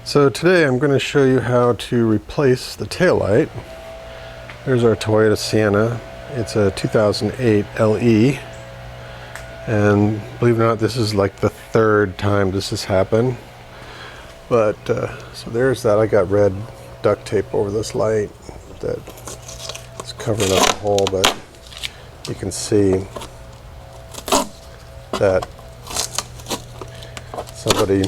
So today I'm going to show you how to replace the taillight. There's our Toyota Sienna. It's a 2008 LE, and believe it or not, this is like the third time this has happened. But so there's that. I got red duct tape over this light that is covering up the hole, but you can see that somebody,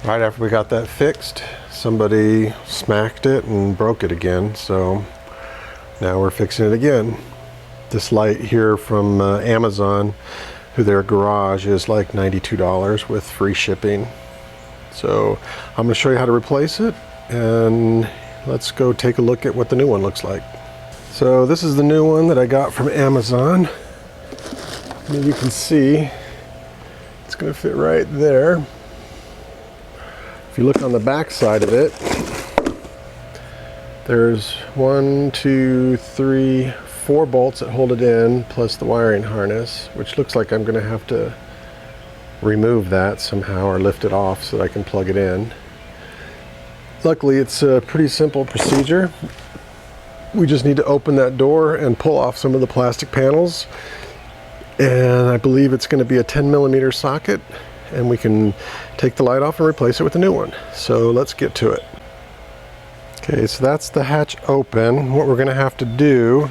right after we got that fixed, somebody smacked it and broke it again. So now we're fixing it again. This light here from Amazon through their garage is like $92 with free shipping. So I'm going to show you how to replace it, and let's go take a look at what the new one looks like. So this is the new one that I got from Amazon. And you can see it's going to fit right there. If you look on the back side of it, there's 1, 2, 3, 4 bolts that hold it in, plus the wiring harness, which looks like I'm going to have to remove that somehow or lift it off so that I can plug it in. Luckily, it's a pretty simple procedure. We just need to open that door and pull off some of the plastic panels, and I believe it's going to be a 10mm socket, and we can take the light off and replace it with a new one. So let's get to it. Okay, so that's the hatch open. What we're going to have to do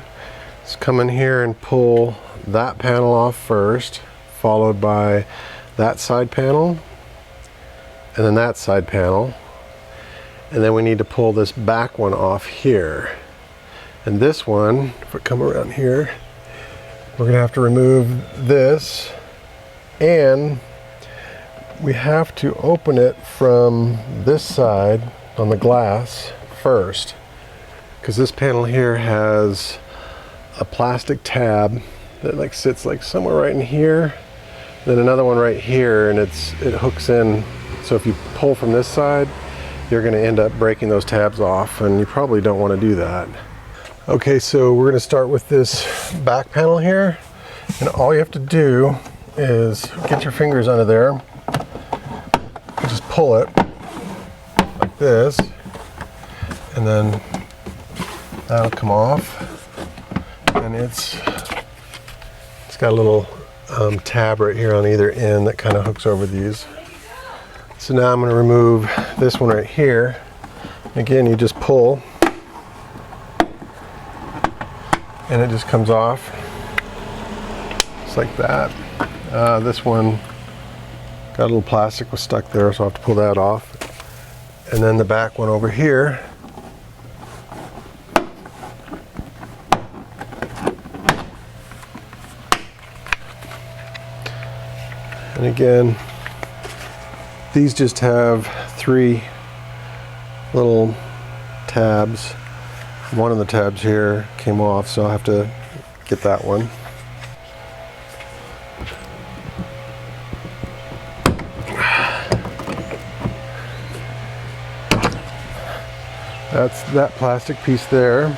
is come in here and pull that panel off first, followed by that side panel, and then that side panel, and then we need to pull this back one off here. And this one, if we come around here, we're going to have to remove this, and we have to open it from this side on the glass first, because this panel here has a plastic tab that like sits like somewhere right in here, then another one right here, and it hooks in. So if you pull from this side, you're going to end up breaking those tabs off, and you probably don't want to do that. Okay, so we're going to start with this back panel here, and all you have to do is get your fingers under there, just pull it like this, and then that'll come off, and it's got a little tab right here on either end that kind of hooks over these. So now I'm going to remove this one right here. Again, you just pull and it just comes off just like that. This one got a little plastic was stuck there, so I'll have to pull that off. And then the back one over here, and again, these just have 3 little tabs. One of the tabs here came off, so I'll have to get that one. That's that plastic piece there.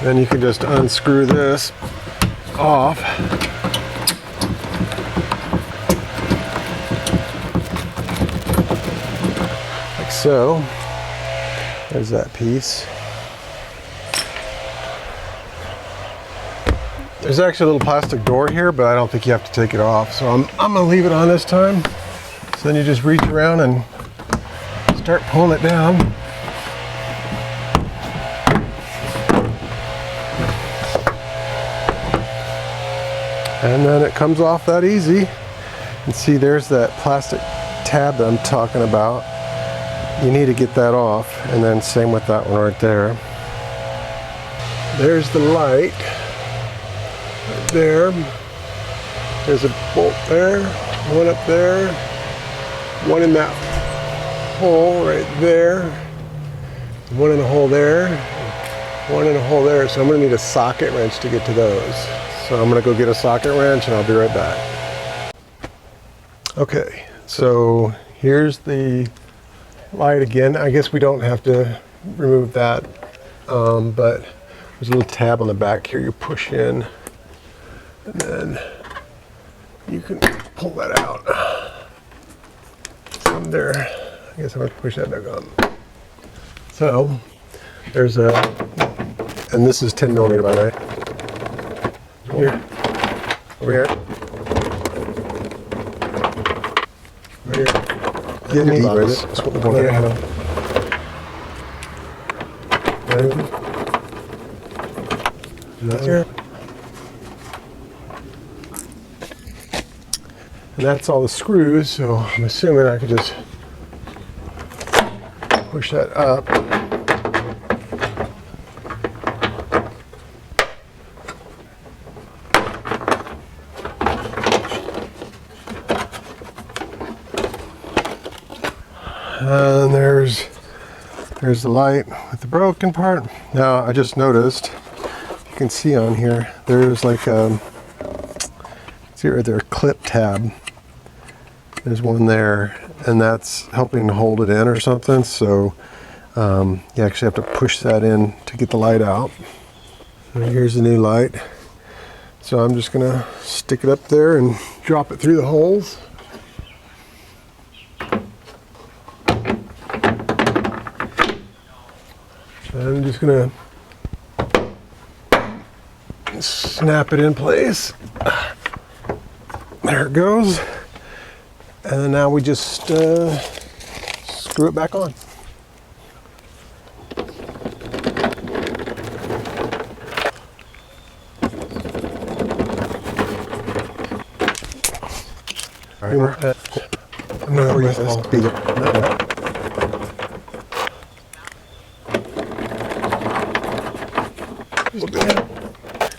Then you can just unscrew this off. Like so. There's that piece. There's actually a little plastic door here, but I don't think you have to take it off. So I'm gonna leave it on this time. So then you just reach around and start pulling it down. And then it comes off that easy. And see, there's that plastic tab that I'm talking about. You need to get that off, and then same with that one right there. There's the light right there. There's a bolt there, one up there, one in that hole right there, one in a hole there, one in a hole there. So I'm going to need a socket wrench to get to those. So I'm going to go get a socket wrench, and I'll be right back. Okay, so here's the light again. I guess we don't have to remove that, but there's a little tab on the back here you push in, and then you can pull that out. there. I guess I'm going to push that back on. So there's a, and this is 10 millimeter by the way. Here, over here. Right here. Give me this. That's what we want to have. That's here. And that's all the screws, so I'm assuming I could just push that up. And there's the light with the broken part. Now I just noticed, you can see on here, there's like see right there, clip tab. There's one there, and that's helping to hold it in or something. So you actually have to push that in to get the light out. And here's the new light. So I'm just gonna stick it up there and drop it through the holes. I'm just gonna snap it in place. There it goes. And then now we just screw it back on. All right, I'm gonna go with this.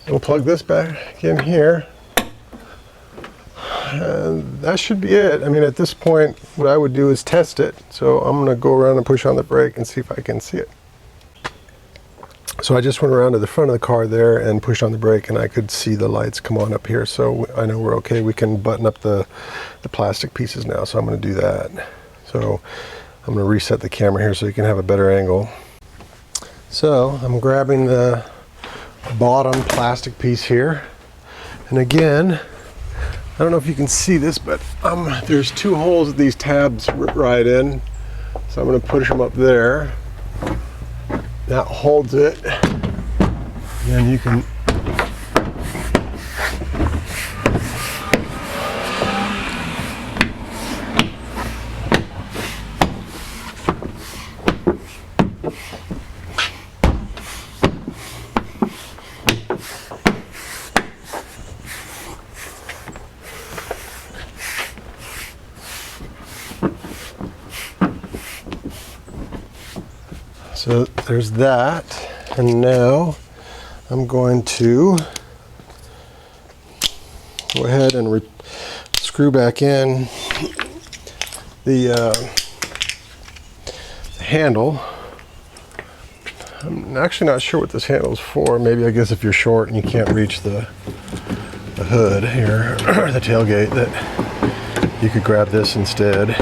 We'll plug this back in here, and that should be it. I mean, at this point, what I would do is test it. So I'm going to go around and push on the brake and see if I can see it. So I just went around to the front of the car there and pushed on the brake, and I could see the lights come on up here. So I know we're okay. We can button up the plastic pieces now. So I'm going to do that. So I'm going to reset the camera here so you can have a better angle. So I'm grabbing the bottom plastic piece here, and again, I don't know if you can see this, but there's two holes that these tabs rip right in, so I'm going to push them up there. That holds it, and then you can so there's that, and now I'm going to go ahead and screw back in the handle. I'm actually not sure what this handle is for. Maybe, I guess, if you're short and you can't reach the hood here, or the tailgate, that you could grab this instead.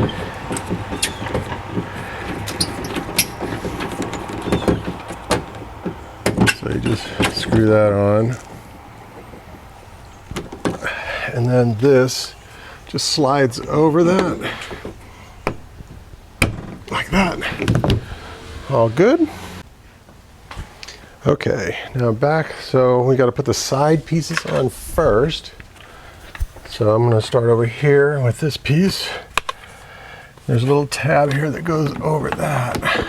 So you just screw that on, and then this just slides over that, like that. All good. Okay, now back, so we got to put the side pieces on first. So I'm going to start over here with this piece. There's a little tab here that goes over that,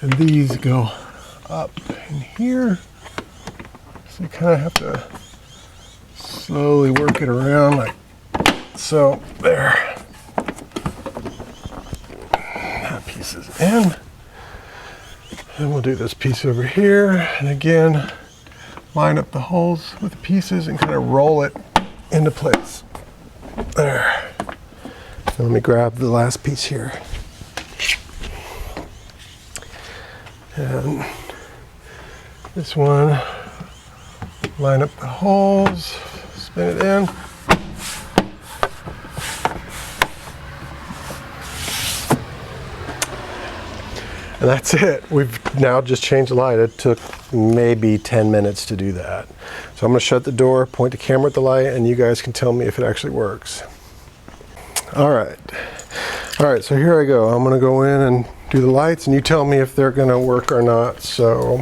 and these go up in here, so you kind of have to slowly work it around like so. There, that piece is in, and we'll do this piece over here, and again line up the holes with the pieces and kind of roll it into place. There. And let me grab the last piece here, and this one, line up the holes, spin it in. And that's it. We've now just changed the light. It took maybe 10 minutes to do that. So I'm going to shut the door, point the camera at the light, and you guys can tell me if it actually works. All right. All right, so here I go. I'm gonna go in and do the lights, and you tell me if they're gonna work or not. So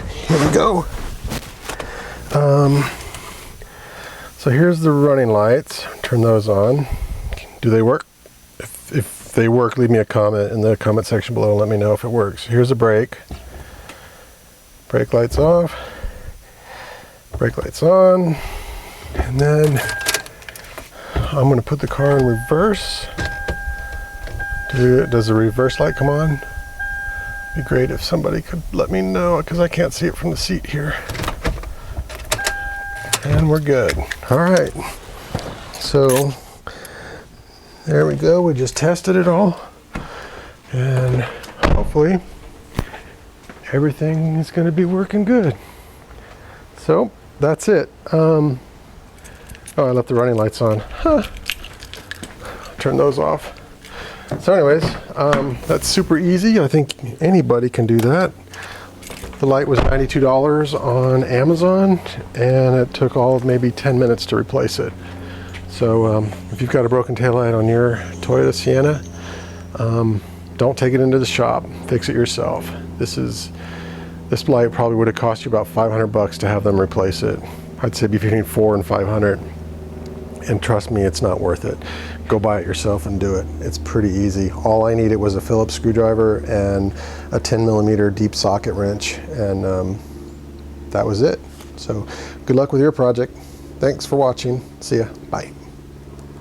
here we go. So here's the running lights. Turn those on. Do they work? If they work, leave me a comment in the comment section below and let me know if it works. Here's the brake. Brake lights off. Brake lights on. And then I'm going to put the car in reverse. Does the reverse light come on? It'd be great if somebody could let me know because I can't see it from the seat here. And we're good. All right. So there we go. We just tested it all. And hopefully everything is going to be working good. So that's it. Oh, I left the running lights on. Huh. Turn those off. So anyways, that's super easy. I think anybody can do that. The light was $92 on Amazon, and it took all of maybe 10 minutes to replace it. So if you've got a broken taillight on your Toyota Sienna, don't take it into the shop. Fix it yourself. This light probably would have cost you about $500 to have them replace it. I'd say between $400 and $500. And trust me, it's not worth it. Go buy it yourself and do it. It's pretty easy. All I needed was a Phillips screwdriver and a 10mm deep socket wrench, and that was it. So good luck with your project. Thanks for watching. See ya. Bye.